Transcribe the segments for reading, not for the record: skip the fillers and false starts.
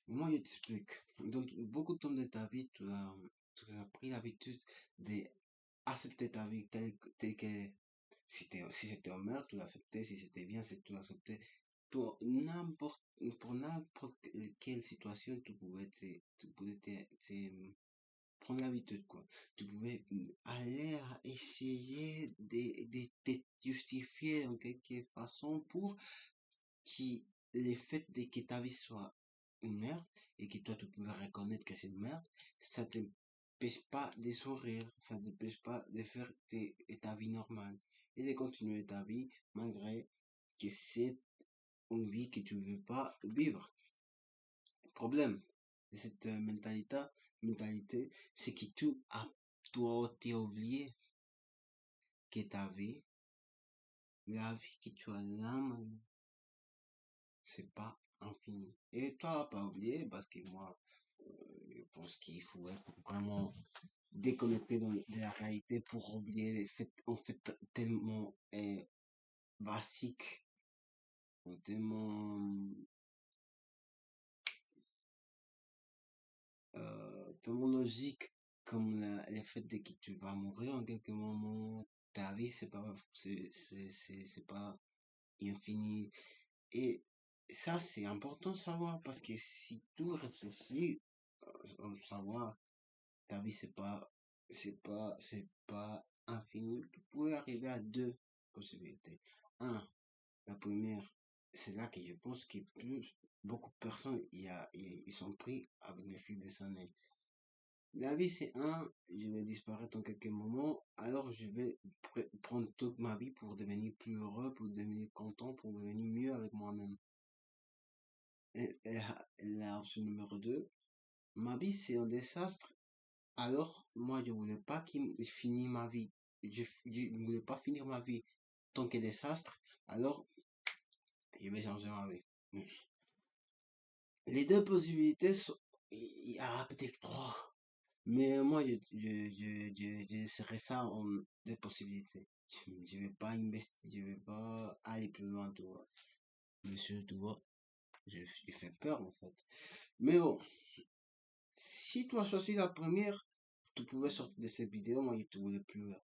Moi, je t'explique. Dans beaucoup de temps de ta vie, tu as pris l'habitude d'accepter ta vie telle que si c'était un meurtre, tu l'acceptais, si c'était bien, tu l'acceptais. Pour n'importe quelle situation, tu pouvais prendre l'habitude, quoi. Tu pouvais aller à essayer de te justifier en quelque façon pour qui le fait de que ta vie soit une merde et que toi tu pouvais reconnaître que c'est une merde, ça t'empêche pas de sourire, ça t'empêche pas de faire ta vie normale et de continuer ta vie malgré que c'est une vie que tu veux pas vivre. Le problème de cette mentalité, c'est que dois oublié que ta vie, la vie que tu as là maintenant, c'est pas infini. Et toi, pas oublier, parce que moi, je pense qu'il faut être vraiment déconnecté de la réalité pour oublier les faits, en fait, tellement basiques, ou tellement logiques, comme le fait de que tu vas mourir en quelques moments. Ta vie, c'est pas infini. Et ça, c'est important de savoir parce que si tu réfléchis, savoir ta vie, c'est pas infini. Tu peux arriver à deux possibilités. Un, la première, c'est là que je pense que beaucoup de personnes, ils sont pris avec les fils des années. La vie, c'est un, je vais disparaître en quelques moments, alors je vais prendre toute ma vie pour devenir plus heureux, pour devenir content, pour devenir mieux avec moi-même. Et la option numéro 2, ma vie, c'est un désastre. Alors, moi, je voulais pas qu'il finisse ma vie. Je ne voulais pas finir ma vie tant que désastre. Alors, je vais changer ma vie. Les deux possibilités sont, il y a peut-être trois. Mais moi, je laisserai ça en deux possibilités. Je vais pas investir, je vais pas aller plus loin, tu vois. Monsieur, tu vois, je fais peur, en fait. Mais bon, si tu as choisi la première, tu pouvais sortir de cette vidéo, moi, je te voulais plus là.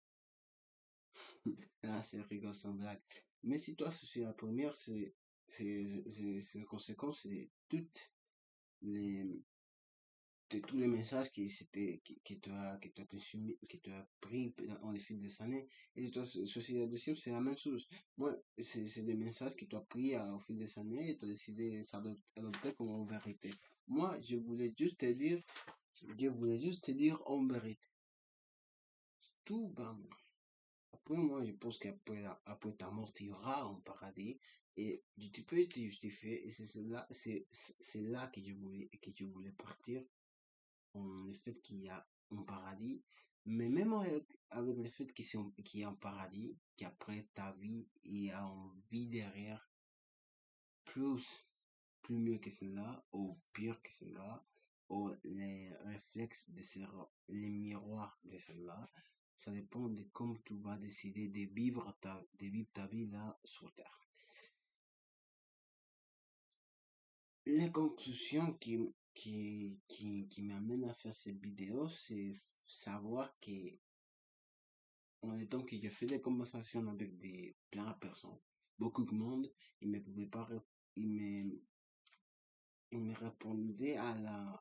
Ah, c'est rigolo sans blague. Mais si toi, c'est la première, c'est une conséquence de les, tous les messages qui t'a consumé, qui t'a pris en les fil des années. Et si toi, ceci la deuxième, c'est la même chose. Moi, c'est des messages qui t'ont pris au fil des années et tu as décidé de s'adopter comme vérité. Moi, je voulais juste te dire en vérité. C'est tout, ben, après, moi, je pense après ta mort, tu iras en paradis et tu peux te justifier et c'est là que je voulais partir en le fait qu'il y a un paradis. Mais même avec le fait qu'il y a un paradis, qu'après ta vie, il y a une vie derrière plus mieux que cela, ou pire que cela, ou les réflexes de cela, les miroirs de cela. Ça dépend de comment tu vas décider de vivre ta vie là sur Terre. La conclusion qui m'amène à faire cette vidéo, c'est savoir que, en étant que je fais des conversations avec plein de personnes, beaucoup de monde, ils me pouvaient pas, ils me, ils me répondaient à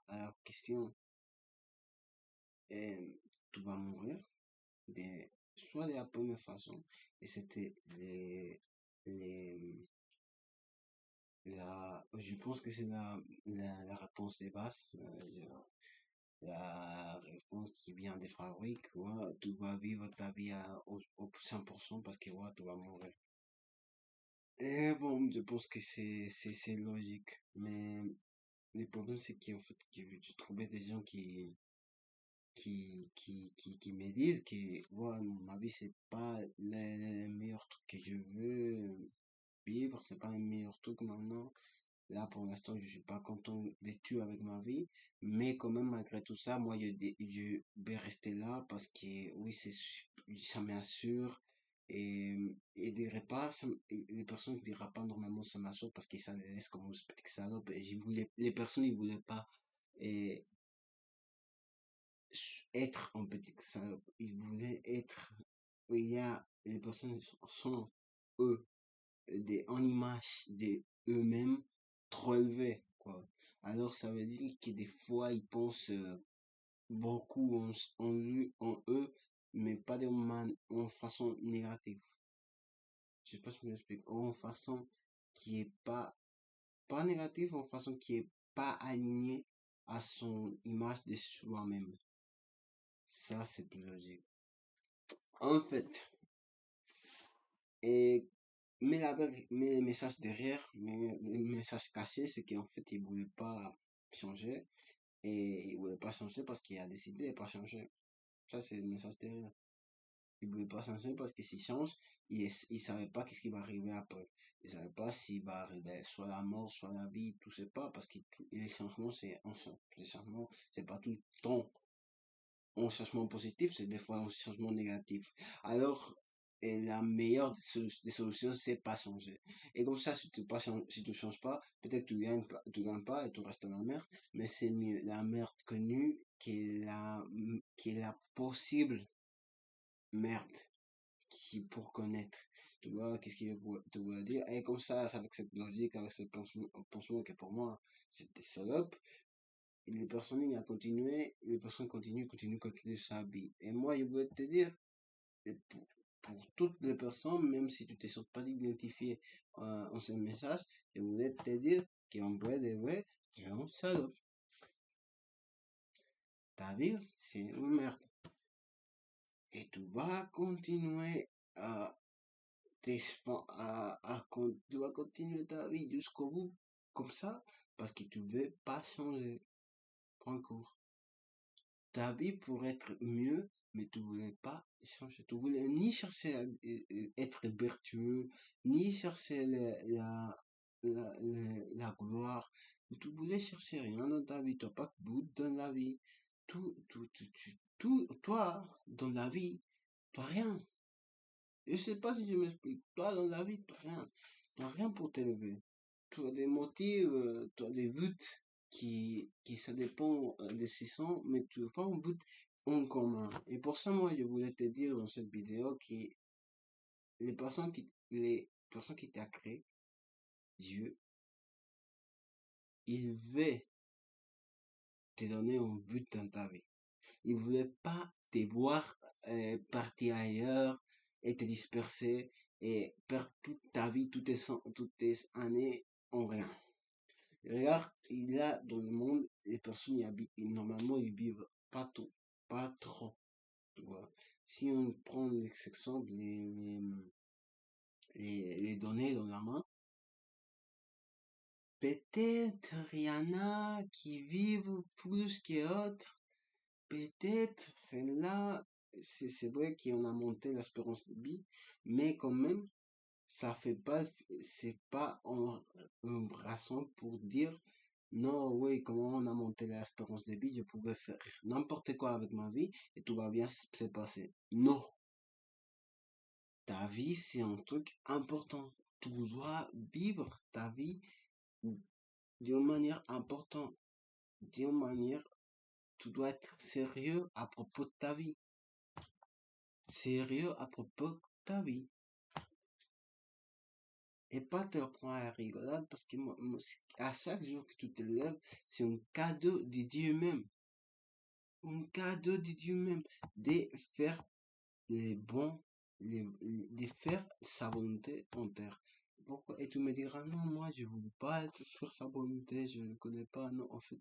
la question, euh, tu vas mourir, de, soit de la première façon, et c'était les, je pense que c'est la réponse des bases, la réponse qui vient des fabriques, ouais, tu vas vivre ta vie au 100% parce que ouais, tu vas mourir. Et bon, je pense que c'est logique, mais le problème c'est qu'en fait, que je trouvais des gens qui me disent que ouais, ma vie c'est pas le meilleur truc que je veux vivre, c'est pas le meilleur truc maintenant. Là, pour l'instant, je suis pas content de tout avec ma vie, mais quand même, malgré tout ça, moi, je vais rester là parce que, oui, ça m'assure dirait pas, les personnes ne diraient pas normalement ça ma soeur parce que ça les laisse comme une petite salope. Et les personnes, ils voulaient pas et, être en petite salope. Ils voulaient être, il y a, les personnes sont, eux, en image de eux-mêmes trop élevés, quoi. Alors ça veut dire que des fois, ils pensent beaucoup en eux, mais pas en façon négative. Je sais pas si je m'explique. En façon qui est pas négative, en façon qui est pas alignée à son image de soi-même. Ça, c'est plus logique. En fait, et, mais le message derrière, mais le message caché, c'est qu'en fait, il voulait pas changer. Et il voulait pas changer parce qu'il a décidé de pas changer. Ça, c'est le message derrière. Il voulait pas changer parce que s'il change, il savait pas qu'est-ce qui va arriver après. Il savait pas s'il va arriver soit la mort, soit la vie, tout sait pas parce que les changements, les changements, c'est pas tout le temps un changement positif, c'est des fois un changement négatif. Alors, et la meilleure des solutions, c'est pas changer. Et comme ça, si tu changes pas, peut-être tu gagnes pas et tu restes dans la merde, mais c'est mieux la merde connue qui est la possible merde qui pour connaître. Tu vois, qu'est-ce qu'il te voulait dire? Et comme ça, avec cette logique, avec ce pensement que pour moi, c'était salope, et les personnes, il a continué, les personnes continuent sa vie. Et moi, je voulais te dire, et pour toutes les personnes, même si tu te sens pas identifié en ce message, je voulais te dire qu'en vrai de vrai, tu es un salope. Ta vie, c'est une merde. Et tu vas continuer à tu vas continuer ta vie jusqu'au bout, comme ça, parce que tu veux pas changer. Point court. Ta vie pourrait être mieux, mais tu voulais pas changer. Tu voulais ni chercher à être vertueux, ni chercher la gloire. Tu voulais chercher rien dans ta vie. Tu n'as pas de but dans la vie. Toi, dans la vie, tu n'as rien. Je sais pas si je m'explique. Toi, dans la vie, tu n'as rien. Tu n'as rien pour t'élever. Tu as des motifs, tu as des buts qui ça dépend des saisons, mais tu n'as pas un but en commun. Et pour ça, moi, je voulais te dire dans cette vidéo que les personnes qui t'ont créé, Dieu, il veut te donner un but dans ta vie. Il voulait pas te voir partir ailleurs et te disperser et perdre toute ta vie, toutes tes années en rien. Regarde, il y a dans le monde, les personnes y habitent, et normalement, ils vivent pas tout, pas trop, tu vois. Si on prend l'exception, les données dans la main, peut-être il y en a qui vivent plus que d'autres, peut-être c'est là, c'est vrai qu'on a monté l'espérance de vie, mais quand même, ça fait pas, c'est pas une raison pour dire non, oui, comment on a monté l'espérance de vie, je pouvais faire n'importe quoi avec ma vie et tout va bien se passer. Non, ta vie, c'est un truc important. Tu dois vivre ta vie d'une manière importante, d'une manière, tu dois être sérieux à propos de ta vie. Sérieux à propos de ta vie. Et pas te prendre à la rigolade parce que à chaque jour que tu te lèves, c'est un cadeau de Dieu même. Un cadeau de Dieu même de faire les bons, de faire sa volonté en terre. Pourquoi? Et tu me diras, non, moi, je ne veux pas faire sa volonté, je ne connais pas. Non, en fait,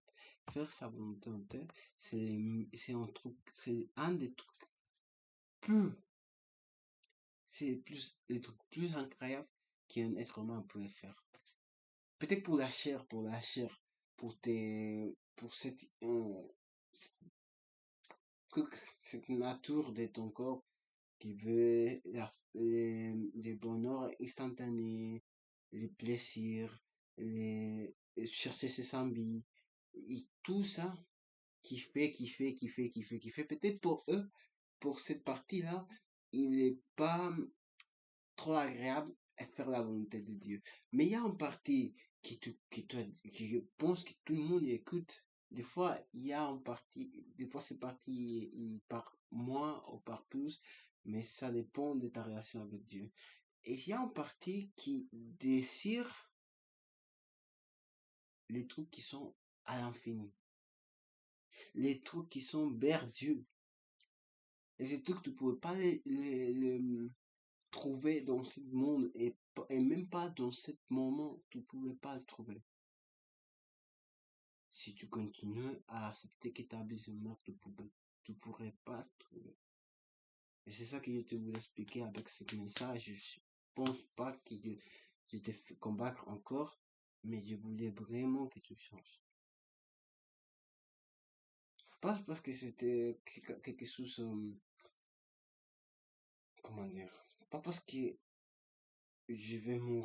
faire sa volonté en terre, c'est un truc, c'est un des trucs plus, c'est plus, les trucs plus incroyables qu'un être humain peut faire. Peut-être pour la chair, pour cette nature de ton corps qui veut les bonheurs instantanés, les plaisirs, chercher ses envies, et tout ça qui fait. Peut-être pour eux, pour cette partie-là, il est pas, trop agréable à faire la volonté de Dieu. Mais il y a une partie qui pense que tout le monde écoute. Des fois, il y a une partie, des fois, cette partie, il part moins ou part plus, mais ça dépend de ta relation avec Dieu. Et il y a une partie qui désire les trucs qui sont à l'infini, les trucs qui sont vers Dieu. Et ces trucs, tu ne pouvais pas les trouver dans ce monde et même pas dans ce moment, tu ne pouvais pas le trouver. Si tu continues à accepter qu'établissement, tu pourrais pas le trouver. Et c'est ça que je te voulais expliquer avec ce message. Je pense pas que je t'ai fait combattre encore, mais je voulais vraiment que tu changes. Pas parce que c'était quelque chose, comment dire, pas parce que je vais mourir.